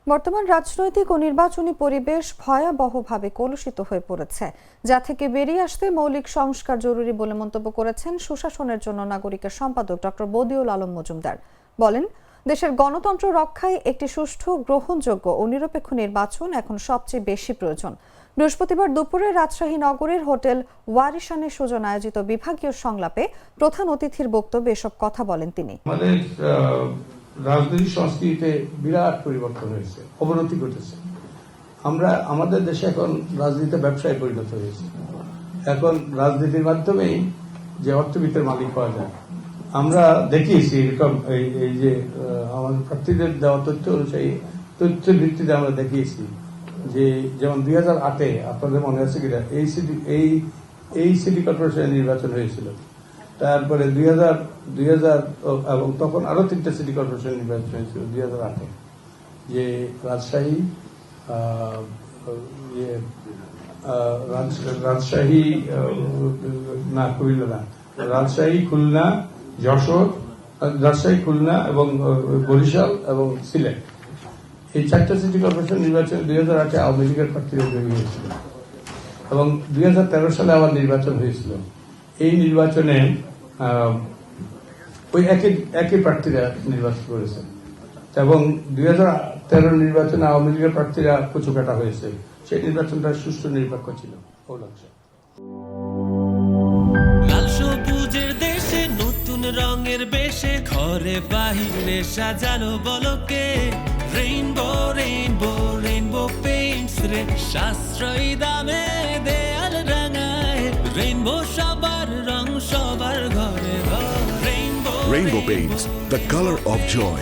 বর্তমান রাজনৈতিক ও নির্বাচনী পরিবেশ ভয়াবহভাবে কলুষিত হয়ে পড়েছে, যা থেকে বেরিয়ে আসতে মৌলিক সংস্কার জরুরি বলে মন্তব্য করেছেন সুশাসনের জন্য নাগরিকের সম্পাদক ডক্টর বদিউল আলম মজুমদার। বলেন, দেশের গণতন্ত্র রক্ষায় একটি সুষ্ঠু, গ্রহণযোগ্য ও নিরপেক্ষ নির্বাচন এখন সবচেয়ে বেশি প্রয়োজন। বৃহস্পতিবার দুপুরে রাজশাহী নগরের হোটেল ওয়ারিশানে সুজন আয়োজিত বিভাগীয় সংলাপে প্রধান অতিথির বক্তব্যে এসব কথা বলেন তিনি। রাজনৈতিক সংস্কৃতিতে বিরাট পরিবর্তন হয়েছে, অবনতি ঘটেছে। আমাদের দেশে এখন রাজনীতি ব্যবসায় পরিণত হয়েছে। এখন রাজনীতির মাধ্যমেই যে অর্থবিত্তের মালিক পাওয়া যায়। আমরা দেখিয়েছি এরকম এই যে আমাদের প্রার্থীদের দেওয়া তথ্য অনুযায়ী, তথ্যের ভিত্তিতে আমরা দেখিয়েছি যে যেমন 2008-এ আপনাদের মনে আছে কিনা এই সিটি কর্পোরেশনের নির্বাচন হয়েছিল। তারপরে 2000 এবং তখন আরো 3টা সিটি কর্পোরেশন নির্বাচন হয়েছিল 2008-এ, যে রাজশাহী, রাজশাহী, খুলনা, যশোর, রাজশাহী, খুলনা এবং বরিশাল এবং সিলেট। এই 4টা সিটি কর্পোরেশন নির্বাচন 2008-এ আওয়ামী লীগের প্রার্থীরা জয়ী হয়েছিল এবং 2013 সালে আবার নির্বাচন হয়েছিল। এই নির্বাচনে ওই একই প্রার্থীরা নির্বাচন করেছেন এবং 2013 নির্বাচনে আওয়ামী লীগের প্রার্থীরা কুচুকাটা হয়েছে। সেই নির্বাচনটা সুষ্ঠু নিরপেক্ষ ছিল। লাল সবুজের দেশে নতুন রঙের বেশে ঘরে বাহিরে সাজানো বলকে রেইনবো রেইনবো রেইনবো পেইন্টস রে সাশ্রয়ী দামে দেয়াল রাঙায় রেইনবো সবার রং সবার ঘরে ঘরে Rainbow Paints, the color of joy.